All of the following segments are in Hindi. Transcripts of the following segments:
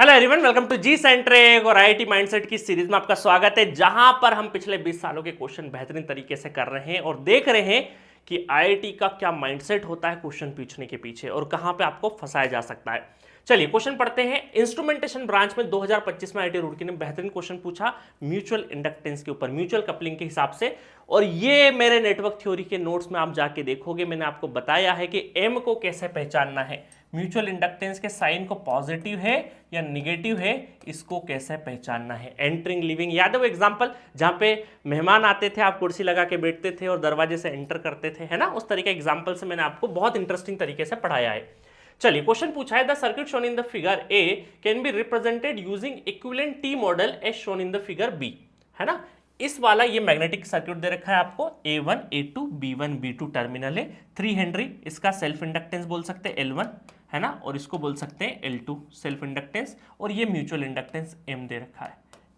Hello everyone, welcome to G centric और आईआईटी माइंडसेट की सीरीज में आपका स्वागत है, जहां पर हम पिछले 20 सालों के क्वेश्चन बेहतरीन तरीके से कर रहे हैं और देख रहे हैं कि आईआईटी का क्या माइंडसेट होता है क्वेश्चन पूछने के पीछे और कहां पे आपको फंसाया जा सकता है। चलिए क्वेश्चन पढ़ते हैं। इंस्ट्रूमेंटेशन ब्रांच में 2025 में आईआईटी रुड़की ने बेहतरीन क्वेश्चन पूछा म्यूचुअल इंडक्टेंस के ऊपर, म्यूचुअल कपलिंग के हिसाब से। और ये मेरे नेटवर्क थ्योरी के नोट्स में आप जाके देखोगे, मैंने आपको बताया है कि एम को कैसे पहचानना है, म्यूचुअल इंडक्टेंस के साइन को पॉजिटिव है या निगेटिव है, इसको कैसे पहचानना है। एंटरिंग लिविंग, याद है वो एग्जांपल जहां पे मेहमान आते थे, आप कुर्सी लगा के बैठते थे और दरवाजे से एंटर करते थे, है ना। उस तरीके एग्जांपल से मैंने आपको बहुत इंटरेस्टिंग तरीके से पढ़ाया है। चलिए क्वेश्चन पूछा है, the circuit shown in the figure A can be represented using equivalent T model as shown in the figure B, है ना। इस वाला ये मैग्नेटिक सर्किट दे रखा है आपको, A1 A2 B1 B2 terminal है, 3 हेनरी इसका सेल्फ इंडक्टेंस बोल सकते हैं L1, है ना, और इसको बोल सकते हैं L2 सेल्फ इंडक्टेंस, और ये म्यूचुअल इंडक्टेंस M दे रखा है,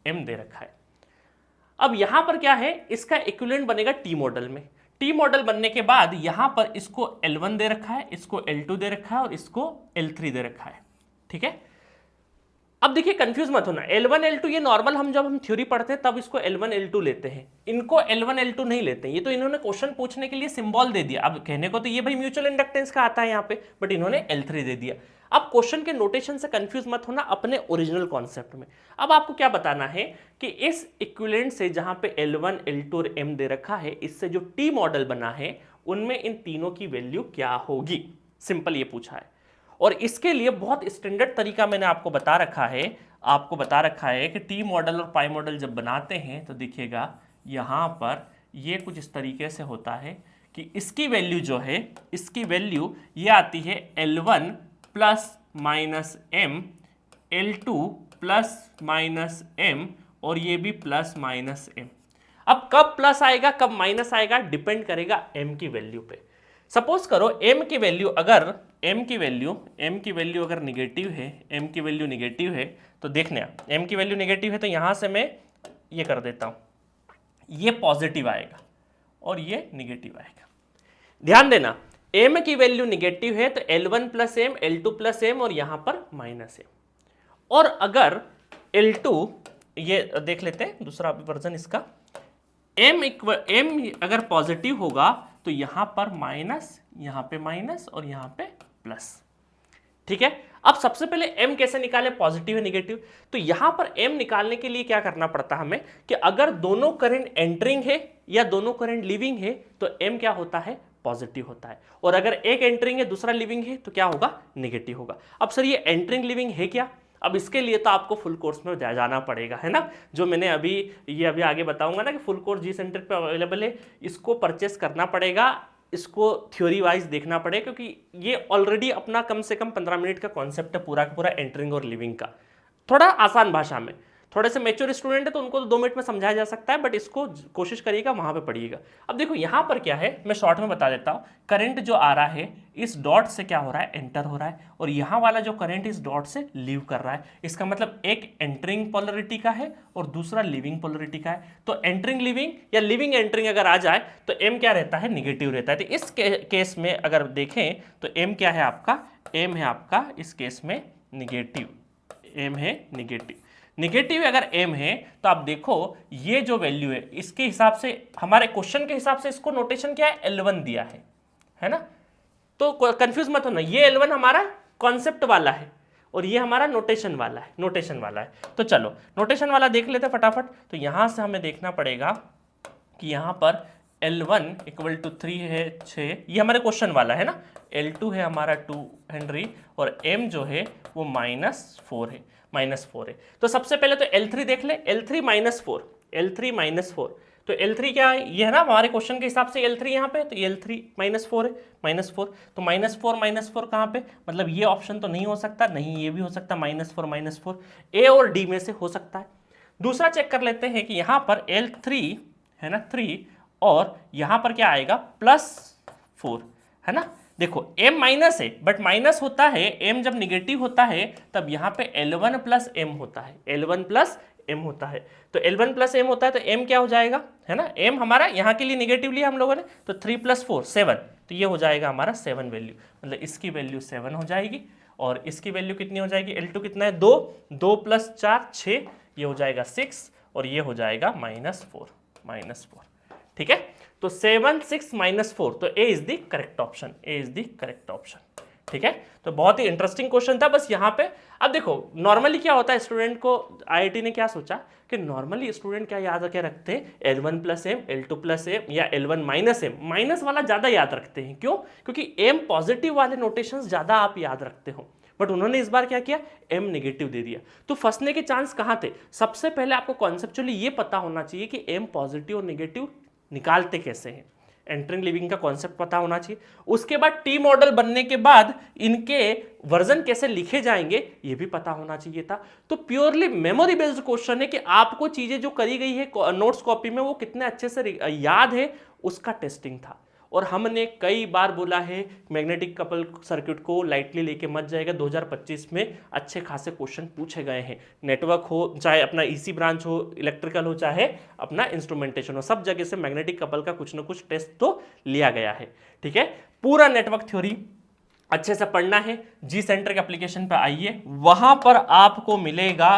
M दे रखा है। अब यहां पर क्या है, इसका इक्विवेलेंट बनेगा टी मॉडल में। टी मॉडल बनने के बाद यहां पर इसको L1 दे रखा है, इसको L2 दे रखा है और इसको L3 दे रखा है, ठीक है। अब देखिए कंफ्यूज मत होना, L1 L2 ये नॉर्मल हम जब हम थ्योरी पढ़ते हैं तब इसको L1 L2 लेते हैं, इनको L1 L2 नहीं लेते हैं। ये तो इन्होंने क्वेश्चन पूछने के लिए सिंबल दे दिया। अब कहने को तो ये भाई म्यूचुअल इंडक्टेंस का आता है यहाँ पे, बट इन्होंने L3 दे दिया। अब क्वेश्चन के नोटेशन से कंफ्यूज मत होना, अपने ओरिजिनल कॉन्सेप्ट में। अब आपको क्या बताना है कि इस इक्विवेलेंट से जहां पे L1 L2 और M दे रखा है, इससे जो टी मॉडल बना है उनमें इन तीनों की वैल्यू क्या होगी, सिंपल ये पूछा है। और इसके लिए बहुत स्टैंडर्ड तरीका मैंने आपको बता रखा है, कि टी मॉडल और पाई मॉडल जब बनाते हैं तो देखिएगा यहाँ पर ये कुछ इस तरीके से होता है कि इसकी वैल्यू जो है, इसकी वैल्यू ये आती है L1 plus minus M, L2 plus minus M और ये भी प्लस माइनस M। अब कब प्लस आएगा कब माइनस आएगा डिपेंड करेगा M की वैल्यू पे। सपोज करो M की वैल्यू अगर निगेटिव है, M की वैल्यू निगेटिव है, तो देखने M की वैल्यू निगेटिव है तो यहां से मैं ये कर देता हूं, ये पॉजिटिव आएगा और ये निगेटिव आएगा। ध्यान देना, M की वैल्यू निगेटिव है तो L1 plus M, L2 plus M और यहां पर माइनस M। और अगर L2, ये देख लेते हैं दूसरा वर्जन इसका, M अगर पॉजिटिव होगा तो यहां पर माइनस, यहां पे माइनस और यहां पे प्लस, ठीक है। अब सबसे पहले M कैसे निकाले, पॉजिटिव है निगेटिव, तो यहां पर M निकालने के लिए क्या करना पड़ता हमें कि अगर दोनों करंट एंटरिंग है या दोनों करंट लिविंग है तो M क्या होता है, पॉजिटिव होता है। और अगर एक एंटरिंग है दूसरा लिविंग है तो क्या होगा, निगेटिव होगा। अब सर ये एंटरिंग लिविंग है क्या, अब इसके लिए तो आपको फुल कोर्स में जाना पड़ेगा, है ना, जो मैंने अभी आगे बताऊंगा ना कि फुल कोर्स जी सेंट्रिक पे अवेलेबल है, इसको परचेस करना पड़ेगा, इसको थ्योरी वाइज देखना पड़ेगा, क्योंकि ये ऑलरेडी अपना कम से कम 15 मिनट का कॉन्सेप्ट है पूरा का पूरा एंटरिंग और लिविंग का, थोड़ा आसान भाषा में। थोड़े से मेच्योर स्टूडेंट है तो उनको तो 2 मिनट में समझाया जा सकता है, बट इसको कोशिश करिएगा वहां पे पढ़िएगा। अब देखो यहां पर क्या है, मैं शॉर्ट में बता देता हूं। करंट जो आ रहा है इस डॉट से क्या हो रहा है, एंटर हो रहा है, और यहां वाला जो करंट इस डॉट से लीव कर रहा है। इसका मतलब एक एंटरिंग पोलरिटी का है और दूसरा लिविंग पोलरिटी का है। तो एंटरिंग लिविंग या लिविंग एंटरिंग अगर आ जाए तो M क्या रहता है, निगेटिव रहता है। तो इस केस में अगर देखें तो M क्या है आपका, M है आपका इस केस में निगेटिव, M है निगेटिव। निगेटिव अगर M है तो आप देखो ये जो वैल्यू है इसके हिसाब से, हमारे क्वेश्चन के हिसाब से इसको नोटेशन क्या है, L1 दिया है ना। तो कंफ्यूज मत होना, ये L1 हमारा कॉन्सेप्ट वाला है और ये हमारा नोटेशन वाला है, तो चलो नोटेशन वाला देख लेते फटाफट। तो यहां से हमें देखना पड़ेगा कि यहां पर L1 इक्वल टू 3 है 6, ये हमारे क्वेश्चन वाला है ना। L2 है हमारा 2 हेनरी और M जो है वो -4 है, तो सबसे पहले तो L3 देख ले, L3 -4, तो L3 क्या है, ये है ना हमारे क्वेश्चन के हिसाब से L3 यहाँ पे, तो L3 -4 है, -4, तो -4 कहाँ पे, मतलब ये ऑप्शन तो नहीं हो सकता, नहीं ये भी हो सकता, -4 A और D में से हो सकता है। दूसरा चेक कर लेते हैं कि यहाँ पर L3 है ना 3 और यहां पर क्या आएगा +4, है ना। देखो M माइनस है, बट माइनस होता है M जब निगेटिव होता है तब यहां पे L1 प्लस M होता है, तो L1 प्लस M होता है तो M क्या हो जाएगा, है ना। M हमारा यहां के लिए निगेटिव लिया हम लोगों ने, तो 3 + 4 7, तो ये हो जाएगा हमारा 7 वैल्यू, मतलब इसकी वैल्यू 7 हो जाएगी। और इसकी वैल्यू कितनी हो जाएगी, L2 कितना है 2, 2 + 4 6, ये हो जाएगा 6 और ये हो जाएगा -4। ठीक है, तो 7 6 -4, तो A is the correct option, A is the correct option. ठीक है, तो बहुत ही इंटरेस्टिंग क्वेश्चन था। बस यहाँ पे अब देखो नॉर्मली क्या होता है, स्टूडेंट को आईआईटी ने क्या सोचा कि नॉर्मली स्टूडेंट क्या याद क्या रखते हैं, L1 + M, L2 + M या L1 - M, माइनस वाला ज़्यादा याद रखते हैं। क्यों? क्योंकि M पॉजिटिव वाले नोटेशंस ज़्यादा आप याद रखते हो, बट उन्होंने इस बार क्या किया, M नेगेटिव दे दिया। तो फंसने के चांस कहाँ थे? सबसे पहले आपको कॉन्सेप्चुअली ये पता होना चाहिए कि M पॉजिटिव और नेगेटिव निकालते कैसे हैं, एंटरिंग लिविंग का कॉन्सेप्ट पता होना चाहिए। उसके बाद टी मॉडल बनने के बाद इनके वर्जन कैसे लिखे जाएंगे ये भी पता होना चाहिए था। तो प्योरली मेमोरी बेस्ड क्वेश्चन है कि आपको चीजें जो करी गई है नोट्स कॉपी में वो कितने अच्छे से याद है, उसका टेस्टिंग था। और हमने कई बार बोला है मैग्नेटिक कपल सर्किट को लाइटली लेके मत जाएगा, 2025 में अच्छे खासे क्वेश्चन पूछे गए हैं। नेटवर्क हो, चाहे अपना ईसी ब्रांच हो, इलेक्ट्रिकल हो, चाहे अपना इंस्ट्रूमेंटेशन हो, सब जगह से मैग्नेटिक कपल का कुछ ना कुछ टेस्ट तो लिया गया है। ठीक है, पूरा नेटवर्क थ्योरी अच्छे से पढ़ना है। जी सेंटर के एप्लीकेशन पे आइए, वहां पर आपको मिलेगा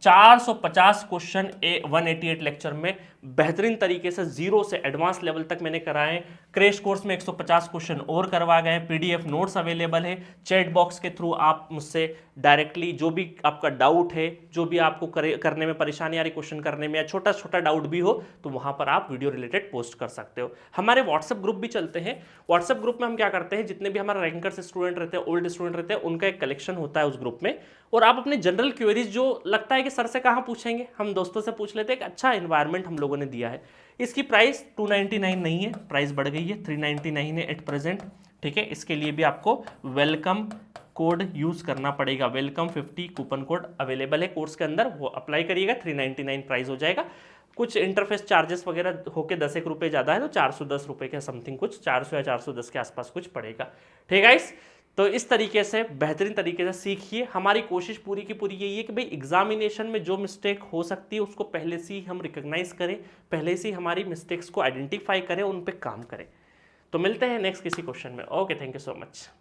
450 क्वेश्चन 188 लेक्चर में बेहतरीन तरीके से जीरो से एडवांस लेवल तक मैंने कराए। क्रैश कोर्स में 150 क्वेश्चन और करवा गए। पीडीएफ नोट्स अवेलेबल है, चैट बॉक्स के थ्रू आप मुझसे डायरेक्टली जो भी आपका डाउट है, जो भी आपको करने में परेशानी आ रही क्वेश्चन करने में, या छोटा छोटा डाउट भी हो तो वहां पर आप वीडियो रिलेटेड पोस्ट कर सकते हो। हमारे व्हाट्सएप ग्रुप भी चलते हैं। व्हाट्सएप ग्रुप में हम क्या करते हैं, जितने भी हमारे रैंकर्स स्टूडेंट रहते हैं, ओल्ड स्टूडेंट रहते हैं, उनका एक कलेक्शन होता है उस ग्रुप में, और आप अपने जनरल क्वेरीज जो लगता है कि सर से कहाँ पूछेंगे, हम दोस्तों से पूछ लेते हैं। एक अच्छा एनवायरनमेंट हम लोगों ने दिया है। इसकी प्राइस 299 नहीं है, प्राइस बढ़ गई है, 399 है एट प्रेजेंट। ठीक है, इसके लिए भी आपको वेलकम कोड यूज करना पड़ेगा। वेलकम 50 कूपन कोड अवेलेबल है कोर्स के अंदर, वो अप्लाई करिएगा, 399 प्राइस हो जाएगा। कुछ इंटरफेस चार्जेस वगैरह होके 10 एक रुपये ज़्यादा है, तो 410 रुपये के समथिंग, कुछ 400 या 410 के आसपास कुछ पड़ेगा। ठीक है गाइस, तो इस तरीके से बेहतरीन तरीके से सीखिए। हमारी कोशिश पूरी की पूरी यही है कि भाई एग्जामिनेशन में जो मिस्टेक हो सकती है उसको पहले से ही हम रिकॉग्नाइज करें, पहले से ही हमारी मिस्टेक्स को आइडेंटिफाई करें, उन पे काम करें। तो मिलते हैं नेक्स्ट किसी क्वेश्चन में। Okay, thank you so much.